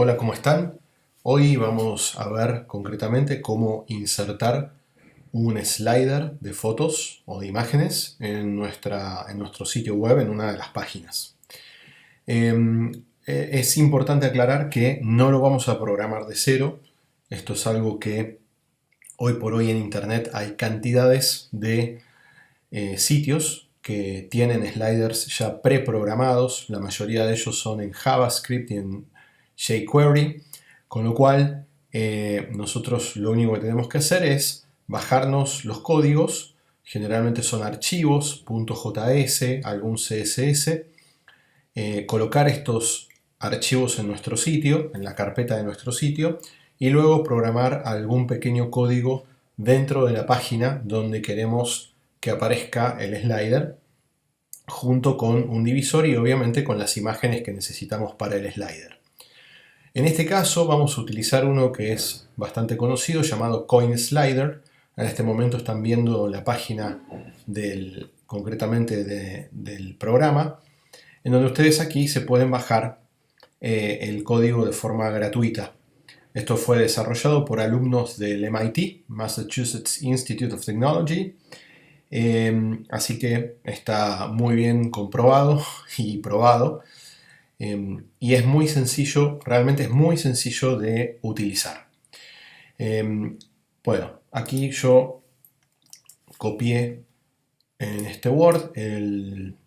Hola, ¿cómo están? Hoy vamos a ver concretamente cómo insertar un slider de fotos o de imágenes en nuestro sitio web en una de las páginas. Es importante aclarar que no lo vamos a programar de cero. Esto es algo que hoy por hoy en Internet hay cantidades de sitios que tienen sliders ya preprogramados. La mayoría de ellos son en JavaScript y en jQuery, con lo cual nosotros lo único que tenemos que hacer es bajarnos los códigos. Generalmente son archivos, .js, algún CSS, colocar estos archivos en nuestro sitio, en la carpeta de nuestro sitio, y luego programar algún pequeño código dentro de la página donde queremos que aparezca el slider, junto con un divisor y obviamente con las imágenes que necesitamos para el slider. En este caso vamos a utilizar uno que es bastante conocido, llamado CoinSlider. En este momento están viendo la página concretamente del programa, en donde ustedes aquí se pueden bajar el código de forma gratuita. Esto fue desarrollado por alumnos del MIT, Massachusetts Institute of Technology, así que está muy bien comprobado y probado, y es muy sencillo, realmente es muy sencillo de utilizar. Bueno, aquí yo copié en este Word el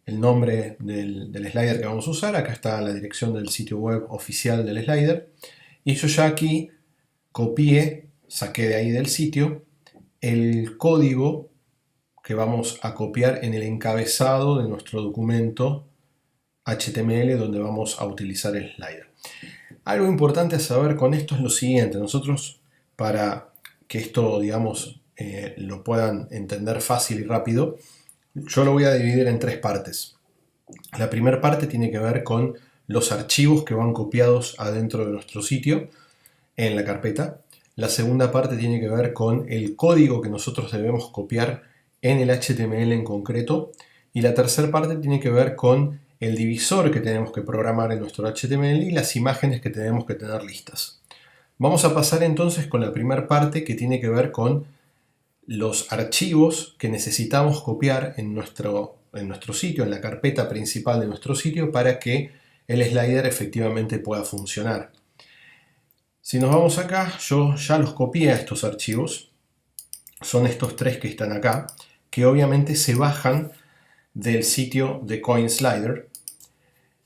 nombre del slider que vamos a usar. Acá está la dirección del sitio web oficial del slider. Y yo ya aquí copié, saqué de ahí del sitio, el código que vamos a copiar en el encabezado de nuestro documento HTML donde vamos a utilizar el slider. Algo importante a saber con esto es lo siguiente. Nosotros, para que esto, digamos, lo puedan entender fácil y rápido, yo lo voy a dividir en tres partes. La primera parte tiene que ver con los archivos que van copiados adentro de nuestro sitio en la carpeta. La segunda parte tiene que ver con el código que nosotros debemos copiar en el HTML en concreto. Y la tercera parte tiene que ver con el divisor que tenemos que programar en nuestro HTML y las imágenes que tenemos que tener listas. Vamos a pasar entonces con la primera parte, que tiene que ver con los archivos que necesitamos copiar en nuestro sitio, en la carpeta principal de nuestro sitio, para que el slider efectivamente pueda funcionar. Si nos vamos acá, yo ya los copié a estos archivos. Son estos tres que están acá, que obviamente se bajan del sitio de CoinSlider.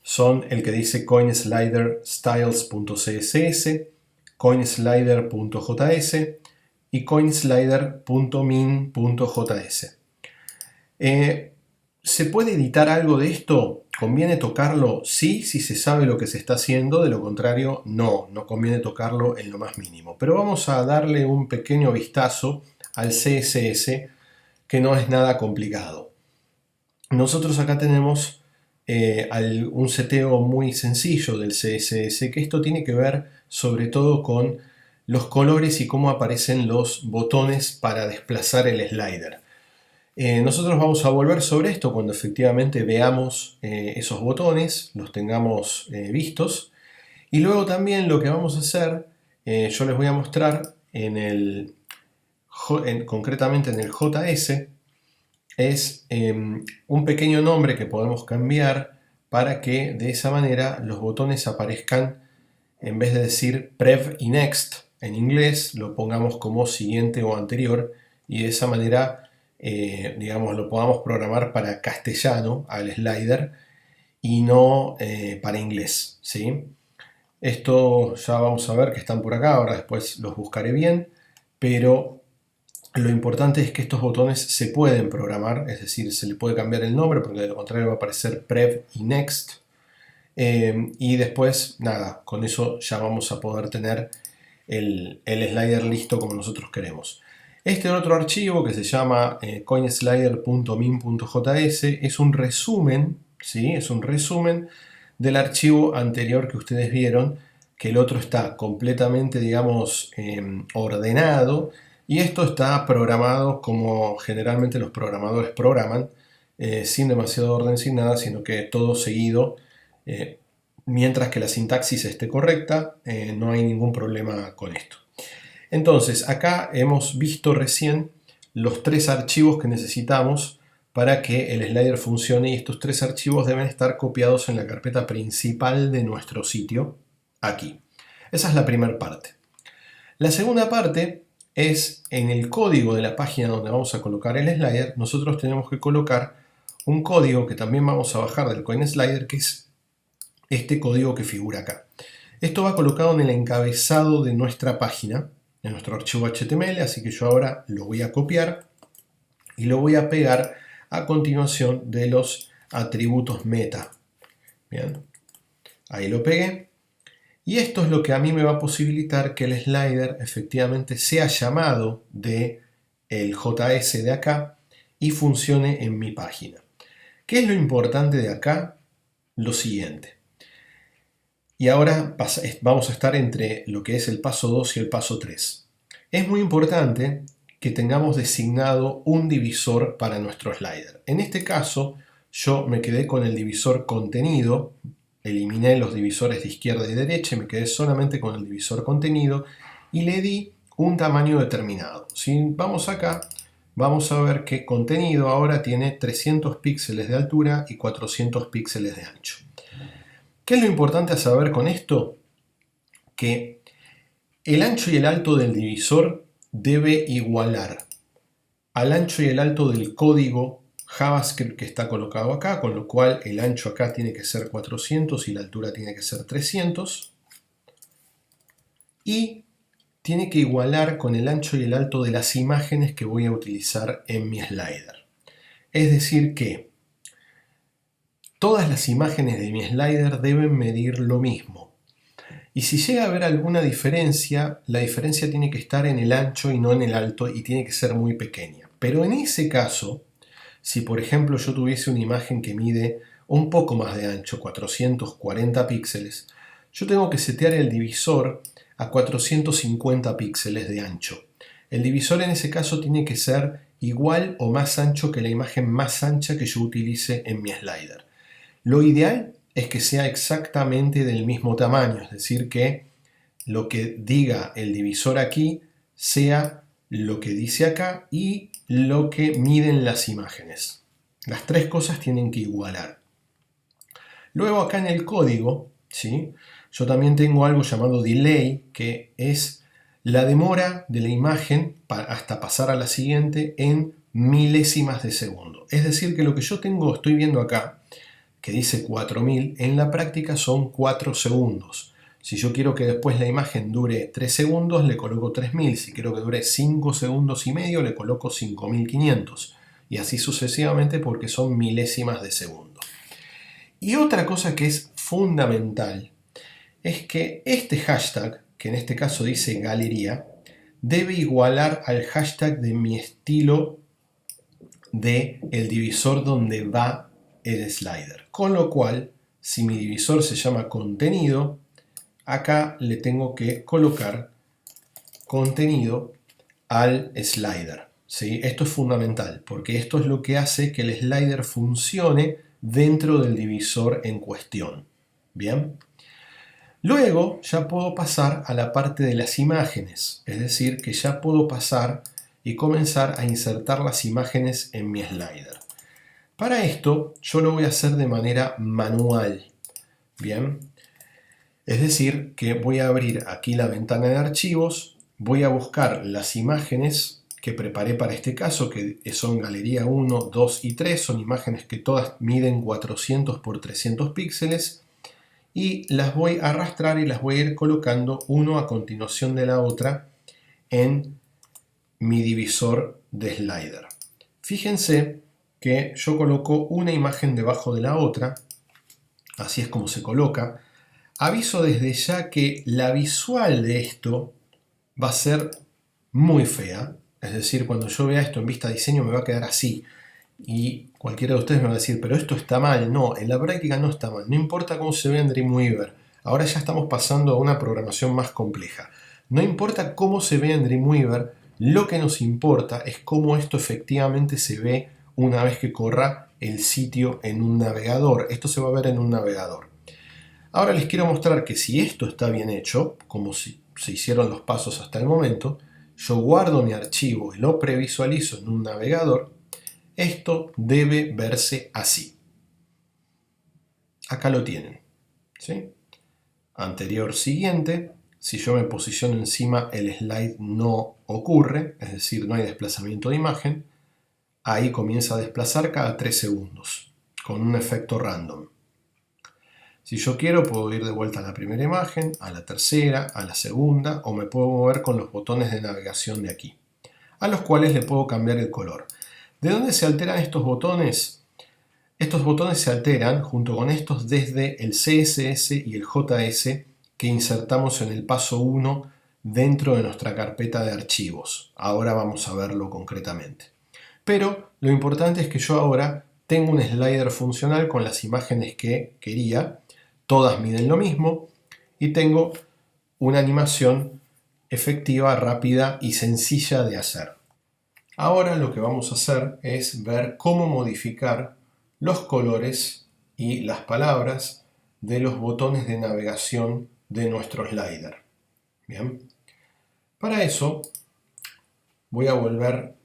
Son el que dice CoinSliderStyles.css, CoinSlider.js y CoinSlider.min.js. ¿Se puede editar algo de esto? ¿Conviene tocarlo? Sí, si se sabe lo que se está haciendo. De lo contrario, no conviene tocarlo en lo más mínimo. Pero vamos a darle un pequeño vistazo al CSS, que no es nada complicado. Nosotros acá tenemos un seteo muy sencillo del CSS, que esto tiene que ver sobre todo con los colores y cómo aparecen los botones para desplazar el slider. Nosotros vamos a volver sobre esto cuando efectivamente veamos esos botones, los tengamos vistos. Y luego también lo que vamos a hacer, yo les voy a mostrar concretamente en el JS, es un pequeño nombre que podemos cambiar para que de esa manera los botones aparezcan, en vez de decir Prev y Next en inglés, lo pongamos como siguiente o anterior, y de esa manera digamos, lo podamos programar para castellano al slider y no para inglés, ¿sí? Esto ya vamos a ver que están por acá, ahora después los buscaré bien, pero lo importante es que estos botones se pueden programar, es decir, se le puede cambiar el nombre, porque de lo contrario va a aparecer Prev y Next. Y después, nada, con eso ya vamos a poder tener el slider listo como nosotros queremos. Este otro archivo, que se llama coinslider.min.js, es un resumen, ¿sí? Es un resumen del archivo anterior que ustedes vieron, que el otro está completamente, digamos, ordenado, y esto está programado como generalmente los programadores programan, sin demasiado orden, sin nada, sino que todo seguido mientras que la sintaxis esté correcta, no hay ningún problema con esto. Entonces, acá hemos visto recién los 3 archivos que necesitamos para que el slider funcione, y estos 3 archivos deben estar copiados en la carpeta principal de nuestro sitio, aquí. Esa es la primera parte. La segunda parte es en el código de la página donde vamos a colocar el slider. Nosotros tenemos que colocar un código que también vamos a bajar del CoinSlider, que es este código que figura acá. Esto va colocado en el encabezado de nuestra página, en nuestro archivo HTML, así que yo ahora lo voy a copiar y lo voy a pegar a continuación de los atributos meta. Bien, ahí lo pegué. Y esto es lo que a mí me va a posibilitar que el slider efectivamente sea llamado de el JS de acá y funcione en mi página. ¿Qué es lo importante de acá? Lo siguiente. Y ahora vamos a estar entre lo que es el paso 2 y el paso 3. Es muy importante que tengamos designado un divisor para nuestro slider. En este caso, yo me quedé con el divisor contenido. Eliminé los divisores de izquierda y derecha y me quedé solamente con el divisor contenido y le di un tamaño determinado. Si vamos acá, vamos a ver que contenido ahora tiene 300 píxeles de altura y 400 píxeles de ancho. ¿Qué es lo importante a saber con esto? Que el ancho y el alto del divisor debe igualar al ancho y el alto del código JavaScript que está colocado acá, con lo cual el ancho acá tiene que ser 400 y la altura tiene que ser 300. Y tiene que igualar con el ancho y el alto de las imágenes que voy a utilizar en mi slider. Es decir que todas las imágenes de mi slider deben medir lo mismo. Y si llega a haber alguna diferencia, la diferencia tiene que estar en el ancho y no en el alto, y tiene que ser muy pequeña. Pero en ese caso, si por ejemplo yo tuviese una imagen que mide un poco más de ancho, 440 píxeles, yo tengo que setear el divisor a 450 píxeles de ancho. El divisor en ese caso tiene que ser igual o más ancho que la imagen más ancha que yo utilice en mi slider. Lo ideal es que sea exactamente del mismo tamaño, es decir, que lo que diga el divisor aquí sea lo que dice acá y lo que miden las imágenes. Las 3 cosas tienen que igualar. Luego acá en el código, ¿sí?, yo también tengo algo llamado delay, que es la demora de la imagen hasta pasar a la siguiente en milésimas de segundo. Es decir, que lo que yo estoy viendo acá, que dice 4000, en la práctica son 4 segundos. Si yo quiero que después la imagen dure 3 segundos, le coloco 3000. Si quiero que dure 5 segundos y medio, le coloco 5500. Y así sucesivamente, porque son milésimas de segundo. Y otra cosa que es fundamental es que este hashtag, que en este caso dice galería, debe igualar al hashtag de mi estilo del divisor donde va el slider. Con lo cual, si mi divisor se llama contenido, acá le tengo que colocar contenido al slider. ¿Sí? Esto es fundamental, porque esto es lo que hace que el slider funcione dentro del divisor en cuestión. Bien. Luego ya puedo pasar a la parte de las imágenes, es decir, que ya puedo pasar y comenzar a insertar las imágenes en mi slider. Para esto yo lo voy a hacer de manera manual. Bien, es decir, que voy a abrir aquí la ventana de archivos, voy a buscar las imágenes que preparé para este caso, que son galería 1, 2 y 3, son imágenes que todas miden 400 por 300 píxeles, y las voy a arrastrar y las voy a ir colocando uno a continuación de la otra en mi divisor de slider. Fíjense que yo coloco una imagen debajo de la otra, así es como se coloca. Aviso desde ya que la visual de esto va a ser muy fea, es decir, cuando yo vea esto en vista diseño me va a quedar así. Y cualquiera de ustedes me va a decir, pero esto está mal. No, en la práctica no está mal. No importa cómo se ve en Dreamweaver. Ahora ya estamos pasando a una programación más compleja. No importa cómo se ve en Dreamweaver, lo que nos importa es cómo esto efectivamente se ve una vez que corra el sitio en un navegador. Esto se va a ver en un navegador. Ahora les quiero mostrar que si esto está bien hecho, como si se hicieron los pasos hasta el momento, yo guardo mi archivo y lo previsualizo en un navegador, esto debe verse así. Acá lo tienen, ¿sí? Anterior, siguiente. Si yo me posiciono encima, el slide no ocurre, es decir, no hay desplazamiento de imagen. Ahí comienza a desplazar cada 3 segundos, con un efecto random. Si yo quiero, puedo ir de vuelta a la primera imagen, a la tercera, a la segunda, o me puedo mover con los botones de navegación de aquí, a los cuales le puedo cambiar el color. ¿De dónde se alteran estos botones? Estos botones se alteran junto con estos desde el CSS y el JS que insertamos en el paso 1 dentro de nuestra carpeta de archivos. Ahora vamos a verlo concretamente. Pero lo importante es que yo ahora tengo un slider funcional con las imágenes que quería. Todas miden lo mismo y tengo una animación efectiva, rápida y sencilla de hacer. Ahora lo que vamos a hacer es ver cómo modificar los colores y las palabras de los botones de navegación de nuestro slider. Bien. Para eso voy a volver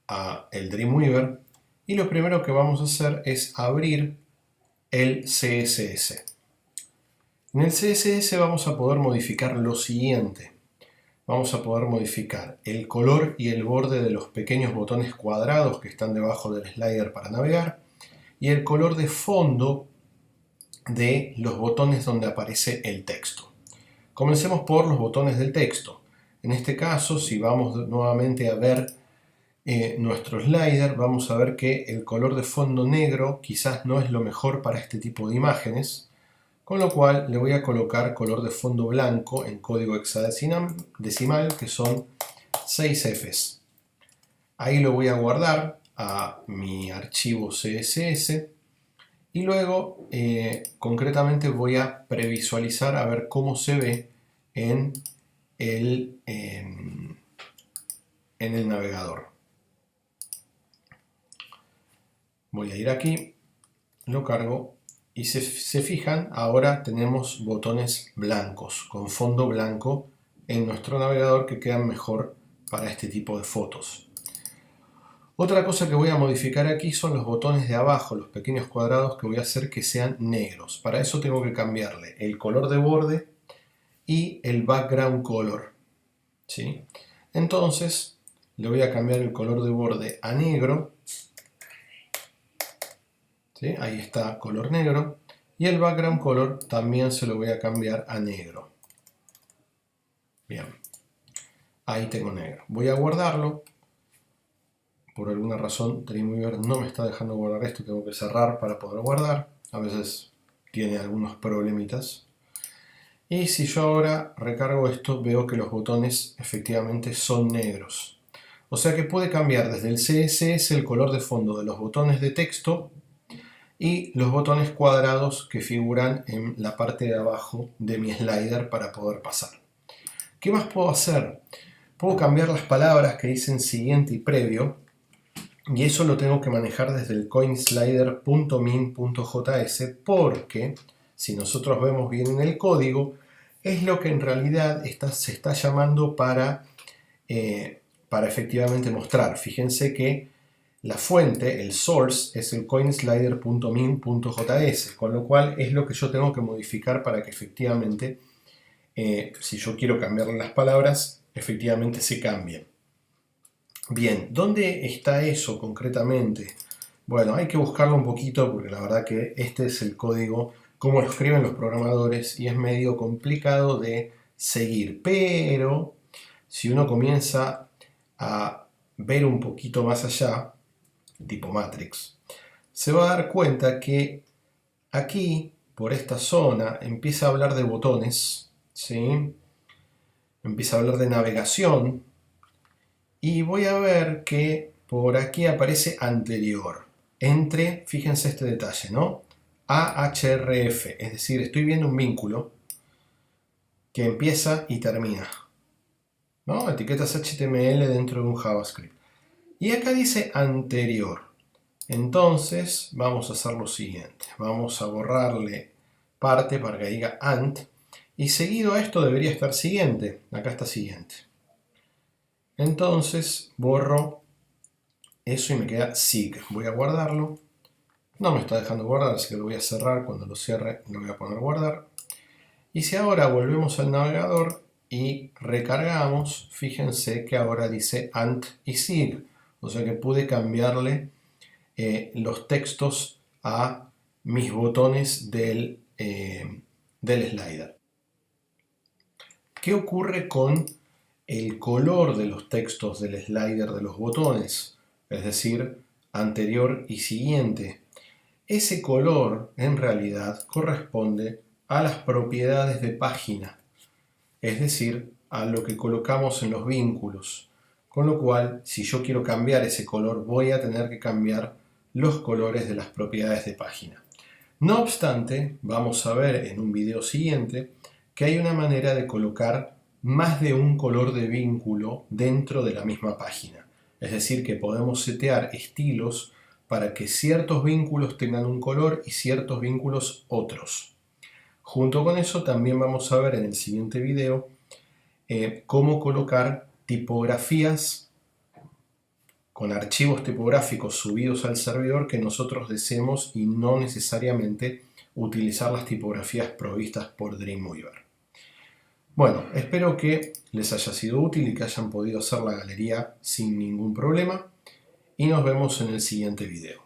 a el Dreamweaver y lo primero que vamos a hacer es abrir el CSS. En el CSS vamos a poder modificar lo siguiente. Vamos a poder modificar el color y el borde de los pequeños botones cuadrados que están debajo del slider para navegar y el color de fondo de los botones donde aparece el texto. Comencemos por los botones del texto. En este caso, si vamos nuevamente a ver nuestro slider, vamos a ver que el color de fondo negro quizás no es lo mejor para este tipo de imágenes, con lo cual le voy a colocar color de fondo blanco en código hexadecimal, que son 6 Fs. Ahí lo voy a guardar a mi archivo CSS y luego concretamente voy a previsualizar a ver cómo se ve en el navegador. Voy a ir aquí, lo cargo y se fijan, ahora tenemos botones blancos, con fondo blanco en nuestro navegador que quedan mejor para este tipo de fotos. Otra cosa que voy a modificar aquí son los botones de abajo, los pequeños cuadrados que voy a hacer que sean negros. Para eso tengo que cambiarle el color de borde y el background color, ¿sí? Entonces le voy a cambiar el color de borde a negro. ¿Sí? Ahí está, color negro. Y el background color también se lo voy a cambiar a negro. Bien. Ahí tengo negro. Voy a guardarlo. Por alguna razón Dreamweaver no me está dejando guardar esto. Tengo que cerrar para poder guardar. A veces tiene algunos problemitas. Y si yo ahora recargo esto, veo que los botones efectivamente son negros. O sea que puede cambiar desde el CSS el color de fondo de los botones de texto y los botones cuadrados que figuran en la parte de abajo de mi slider para poder pasar. ¿Qué más puedo hacer? Puedo cambiar las palabras que dicen siguiente y previo, y eso lo tengo que manejar desde el coinslider.min.js, porque si nosotros vemos bien en el código, es lo que en realidad se está llamando para efectivamente mostrar. Fíjense que la fuente, el source, es el coinslider.min.js, con lo cual es lo que yo tengo que modificar para que efectivamente, si yo quiero cambiarle las palabras, efectivamente se cambien. Bien, ¿dónde está eso concretamente? Bueno, hay que buscarlo un poquito porque la verdad que este es el código como lo escriben los programadores y es medio complicado de seguir, pero si uno comienza a ver un poquito más allá, tipo Matrix, se va a dar cuenta que aquí, por esta zona, empieza a hablar de botones, ¿sí? Empieza a hablar de navegación y voy a ver que por aquí aparece anterior, entre, fíjense este detalle, ¿no? ahref, es decir, estoy viendo un vínculo que empieza y termina, ¿no? Etiquetas HTML dentro de un JavaScript. Y acá dice anterior. Entonces vamos a hacer lo siguiente. Vamos a borrarle parte para que diga ANT, y seguido a esto debería estar siguiente. Acá está siguiente. Entonces borro eso y me queda sig. Voy a guardarlo. No me está dejando guardar, así que lo voy a cerrar. Cuando lo cierre lo voy a poner guardar. Y si ahora volvemos al navegador y recargamos, fíjense que ahora dice ANT y SIG. O sea que pude cambiarle los textos a mis botones del slider. ¿Qué ocurre con el color de los textos del slider de los botones? Es decir, anterior y siguiente. Ese color en realidad corresponde a las propiedades de página, es decir, a lo que colocamos en los vínculos. Con lo cual, si yo quiero cambiar ese color, voy a tener que cambiar los colores de las propiedades de página. No obstante, vamos a ver en un video siguiente que hay una manera de colocar más de un color de vínculo dentro de la misma página. Es decir, que podemos setear estilos para que ciertos vínculos tengan un color y ciertos vínculos otros. Junto con eso también vamos a ver en el siguiente video cómo colocar tipografías con archivos tipográficos subidos al servidor que nosotros deseemos y no necesariamente utilizar las tipografías provistas por Dreamweaver. Bueno, espero que les haya sido útil y que hayan podido hacer la galería sin ningún problema y nos vemos en el siguiente video.